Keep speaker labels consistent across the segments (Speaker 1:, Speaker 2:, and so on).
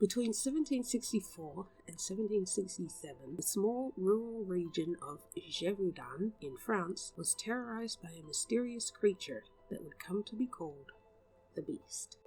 Speaker 1: Between 1764 and 1767, the small rural region of Gévaudan in France was terrorized by a mysterious creature that would come to be called the Beast.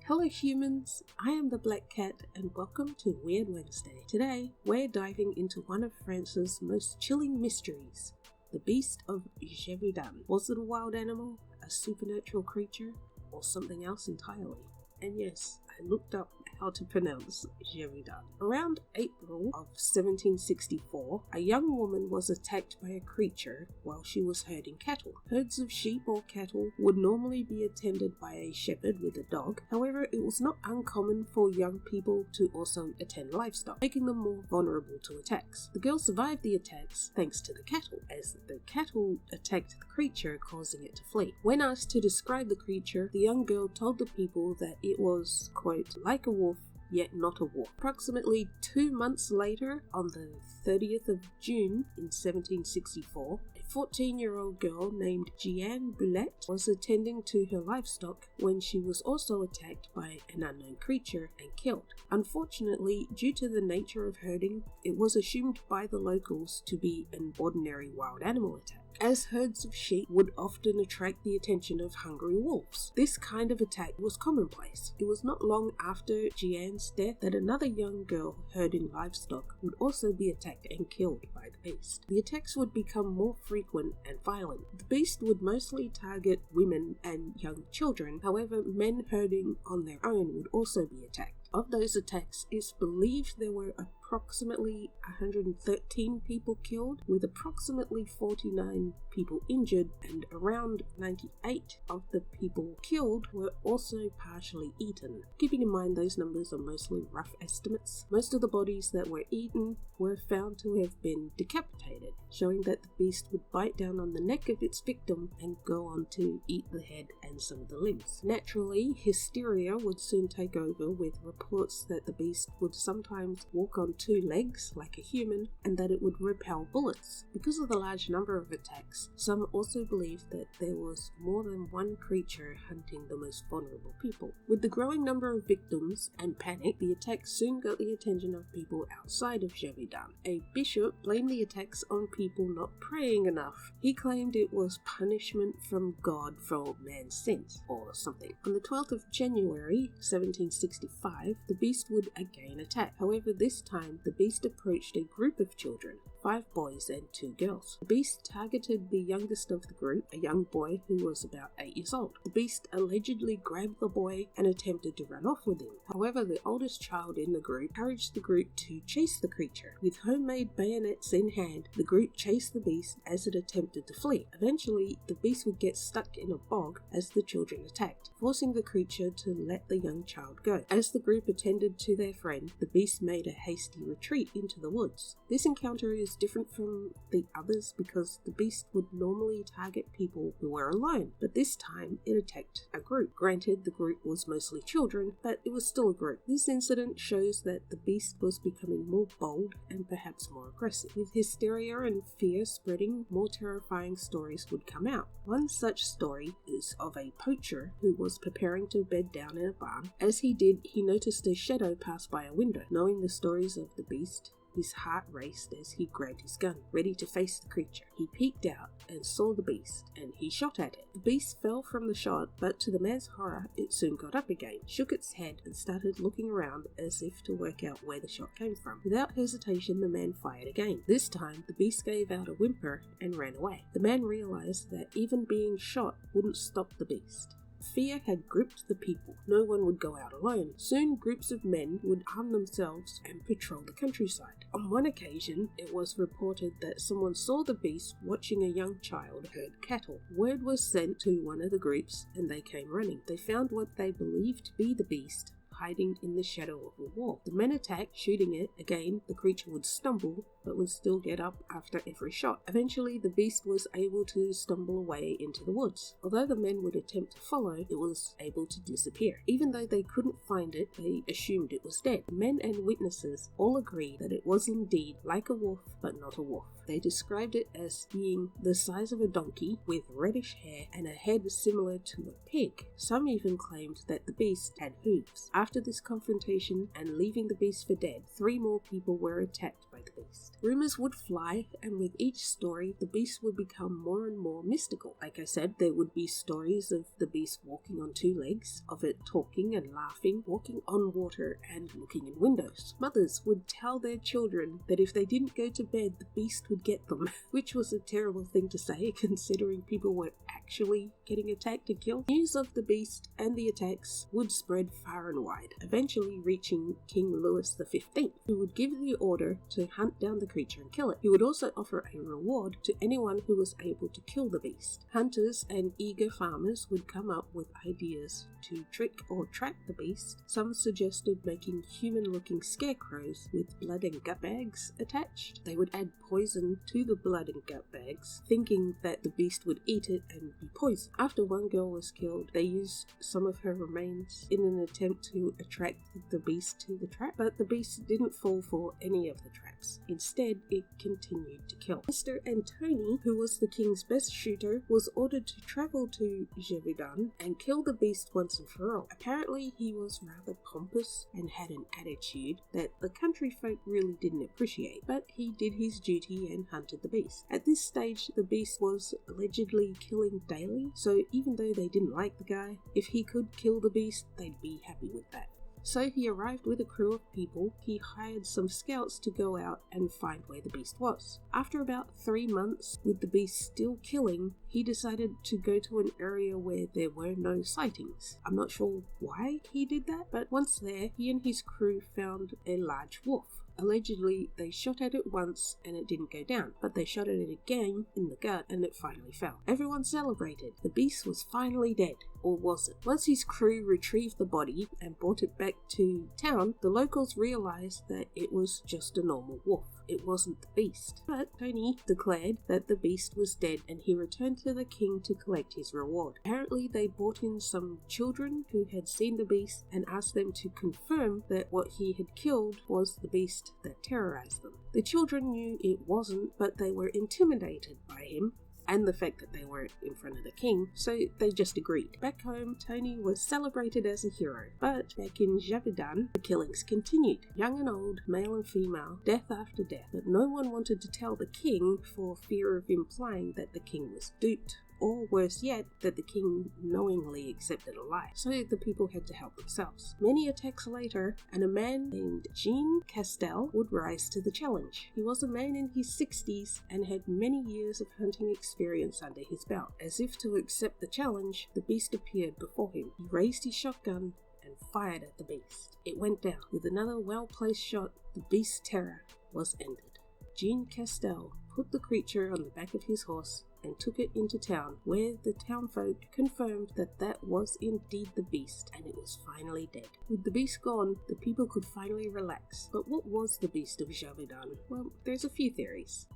Speaker 1: Hello humans, I am the Black Cat and welcome to Weird Wednesday. Today, we're diving into one of France's most chilling mysteries, the Beast of Gévaudan. Was it a wild animal, a supernatural creature, or something else entirely? And yes, I looked up how to pronounce Gévaudan. Around April of 1764, a young woman was attacked by a creature while she was herding cattle. Herds of sheep or cattle would normally be attended by a shepherd with a dog. However, it was not uncommon for young people to also attend livestock, making them more vulnerable to attacks. The girl survived the attacks thanks to the cattle, as the cattle attacked the creature, causing it to flee. When asked to describe the creature, the young girl told the people that it was, quote, like a wolf, yet not a wolf. Approximately 2 months later, on the 30th of June in 1764, a 14-year-old girl named Jeanne Boulette was attending to her livestock when she was also attacked by an unknown creature and killed. Unfortunately, due to the nature of herding, it was assumed by the locals to be an ordinary wild animal attack, as herds of sheep would often attract the attention of hungry wolves. This kind of attack was commonplace. It was not long after Jeanne's death that another young girl herding livestock would also be attacked and killed by the beast. The attacks would become more frequent and violent. The beast would mostly target women and young children. However, men herding on their own would also be attacked. Of those attacks, it's believed there were approximately 113 people killed, with approximately 49 people injured, and around 98 of the people killed were also partially eaten. Keeping in mind those numbers are mostly rough estimates, most of the bodies that were eaten were found to have been decapitated, showing that the beast would bite down on the neck of its victim and go on to eat the head and some of the limbs. Naturally, hysteria would soon take over, with reports that the beast would sometimes walk on 2 legs like a human and that it would repel bullets. Because of the large number of attacks, some also believed that there was more than one creature hunting the most vulnerable people. With the growing number of victims and panic, the attacks soon got the attention of people outside of Gévaudan. A bishop blamed the attacks on people not praying enough. He claimed it was punishment from God for man's sins or something. On the 12th of January 1765, the beast would again attack. However, this time the beast approached a group of children, 5 boys and 2 girls. The beast targeted the youngest of the group, a young boy who was about 8 years old. The beast allegedly grabbed the boy and attempted to run off with him. However, the oldest child in the group encouraged the group to chase the creature. With homemade bayonets in hand, the group chased the beast as it attempted to flee. Eventually, the beast would get stuck in a bog as the children attacked, forcing the creature to let the young child go. As the group attended to their friend, the beast made a hasty retreat into the woods. This encounter is different from the others because the beast would normally target people who were alone, but this time it attacked a group. Granted, the group was mostly children, but it was still a group. This incident shows that the beast was becoming more bold and perhaps more aggressive. With hysteria and fear spreading, more terrifying stories would come out. One such story is of a poacher who was preparing to bed down in a barn. As he did, he noticed a shadow pass by a window. Knowing the stories of the beast, his heart raced as he grabbed his gun, ready to face the creature. He peeked out and saw the beast, and he shot at it. The beast fell from the shot, but to the man's horror, it soon got up again, shook its head, and started looking around as if to work out where the shot came from. Without hesitation, the man fired again. This time, the beast gave out a whimper and ran away. The man realized that even being shot wouldn't stop the beast. Fear had gripped the people. No one would go out alone. Soon, groups of men would arm themselves and patrol the countryside. On one occasion, it was reported that someone saw the beast watching a young child herd cattle. Word was sent to one of the groups and they came running. They found what they believed to be the beast hiding in the shadow of a wall. The men attacked, shooting it. Again, the creature would stumble, but would still get up after every shot. Eventually, the beast was able to stumble away into the woods. Although the men would attempt to follow, it was able to disappear. Even though they couldn't find it, they assumed it was dead. Men and witnesses all agreed that it was indeed like a wolf, but not a wolf. They described it as being the size of a donkey with reddish hair and a head similar to a pig. Some even claimed that the beast had hooves. After this confrontation and leaving the beast for dead, 3 more people were attacked by the beast. Rumors would fly, and with each story, the beast would become more and more mystical. Like I said, there would be stories of the beast walking on 2 legs, of it talking and laughing, walking on water, and looking in windows. Mothers would tell their children that if they didn't go to bed, the beast would get them, which was a terrible thing to say considering people were actually getting attacked and killed. News of the beast and the attacks would spread far and wide, eventually reaching King Louis XV, who would give the order to hunt down the creature and kill it. He would also offer a reward to anyone who was able to kill the beast. Hunters and eager farmers would come up with ideas to trick or trap the beast. Some suggested making human-looking scarecrows with blood and gut bags attached. They would add poison to the blood and gut bags, thinking that the beast would eat it and be poisoned. After one girl was killed, they used some of her remains in an attempt to attract the beast to the trap, but the beast didn't fall for any of the traps. Instead, it continued to kill. Mr. Antony, who was the king's best shooter, was ordered to travel to Gévaudan and kill the beast once and for all. Apparently, he was rather pompous and had an attitude that the country folk really didn't appreciate, but he did his duty and hunted the beast. At this stage, the beast was allegedly killing daily, so even though they didn't like the guy, if he could kill the beast, they'd be happy with that. So he arrived with a crew of people. He hired some scouts to go out and find where the beast was. After about 3 months, with the beast still killing, he decided to go to an area where there were no sightings. I'm not sure why he did that, but once there, he and his crew found a large wolf. Allegedly, they shot at it once and it didn't go down, but they shot at it again in the gut and it finally fell. Everyone celebrated. The beast was finally dead. Or was it? Once his crew retrieved the body and brought it back to town, the locals realized that it was just a normal wolf. It wasn't the beast. But Tony declared that the beast was dead and he returned to the king to collect his reward. Apparently they brought in some children who had seen the beast and asked them to confirm that what he had killed was the beast that terrorized them. The children knew it wasn't, but they were intimidated by him and the fact that they weren't in front of the king, so they just agreed. Back home, Tony was celebrated as a hero, but back in Gévaudan, the killings continued. Young and old, male and female, death after death, but no one wanted to tell the king for fear of implying that the king was duped, or worse yet, that the king knowingly accepted a lie. So the people had to help themselves. Many attacks later, and a man named Jean Castel would rise to the challenge. He was a man in his 60s and had many years of hunting experience under his belt. As if to accept the challenge, the beast appeared before him. He raised his shotgun and fired at the beast. It went down. With another well-placed shot, the beast's terror was ended. Jean Castel put the creature on the back of his horse and took it into town, where the townfolk confirmed that that was indeed the beast and it was finally dead. With the beast gone, the people could finally relax. But what was the beast of Gévaudan? Well, there's a few theories.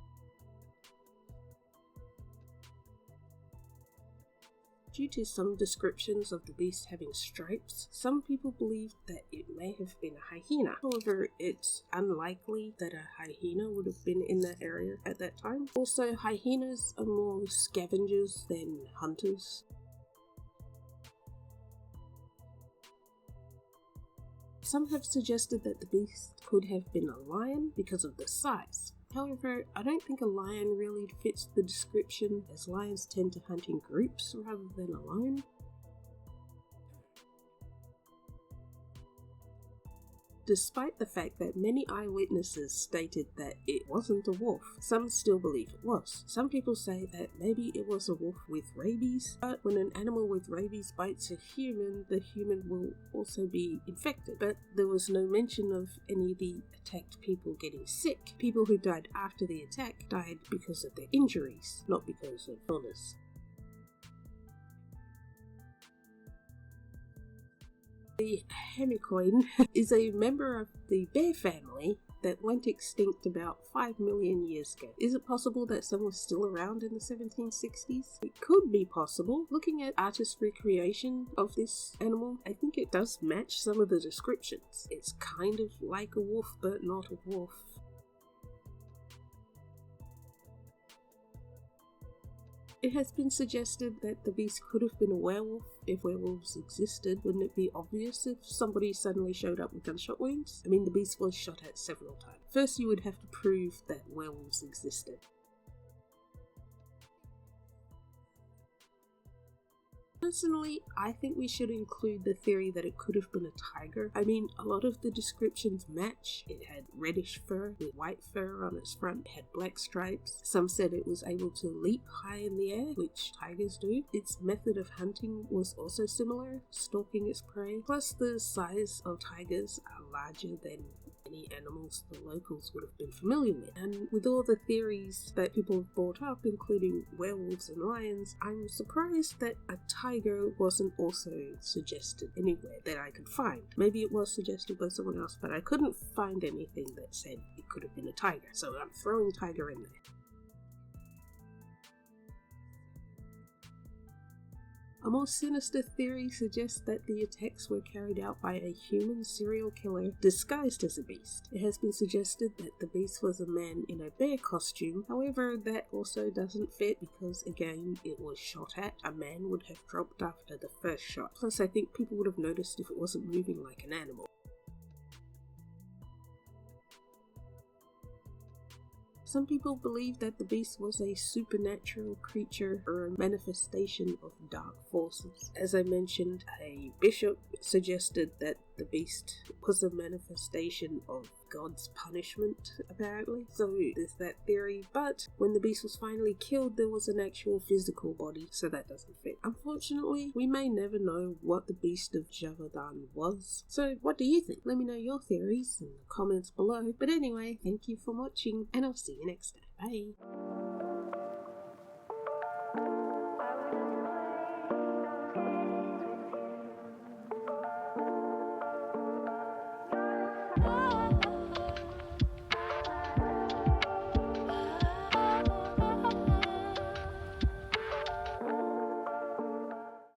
Speaker 1: Due to some descriptions of the beast having stripes, some people believe that it may have been a hyena. However, it's unlikely that a hyena would have been in that area at that time. Also, hyenas are more scavengers than hunters. Some have suggested that the beast could have been a lion because of the size. However, I don't think a lion really fits the description, as lions tend to hunt in groups rather than alone. Despite the fact that many eyewitnesses stated that it wasn't a wolf, some still believe it was. Some people say that maybe it was a wolf with rabies, but when an animal with rabies bites a human, the human will also be infected. But there was no mention of any of the attacked people getting sick. People who died after the attack died because of their injuries, not because of illness. The hemicoin is a member of the bear family that went extinct about 5 million years ago. Is it possible that some was still around in the 1760s? It could be possible. Looking at artist recreation of this animal, I think it does match some of the descriptions. It's kind of like a wolf, but not a wolf. It has been suggested that the beast could have been a werewolf if werewolves existed. Wouldn't it be obvious if somebody suddenly showed up with gunshot wounds? I mean, the beast was shot at several times. First, you would have to prove that werewolves existed. Personally, I think we should include the theory that it could have been a tiger. I mean, a lot of the descriptions match. It had reddish fur with white fur on its front. It had black stripes. Some said it was able to leap high in the air, which tigers do. Its method of hunting was also similar, stalking its prey. Plus, the size of tigers are larger than any animals the locals would have been familiar with. And with all the theories that people have brought up, including werewolves and lions, I'm surprised that a tiger wasn't also suggested anywhere that I could find. Maybe it was suggested by someone else, but I couldn't find anything that said it could have been a tiger, so I'm throwing tiger in there. A more sinister theory suggests that the attacks were carried out by a human serial killer disguised as a beast. It has been suggested that the beast was a man in a bear costume, however that also doesn't fit because again it was shot at. A man would have dropped after the first shot. Plus I think people would have noticed if it wasn't moving like an animal. Some people believe that the beast was a supernatural creature or a manifestation of dark forces. As I mentioned, a bishop suggested that the beast was a manifestation of God's punishment, apparently. So there's that theory, but when the beast was finally killed, there was an actual physical body, so that doesn't fit. Unfortunately, we may never know what the beast of Gévaudan was. So what do you think? Let me know your theories in the comments below. But anyway, thank you for watching, and I'll see you next time. Bye!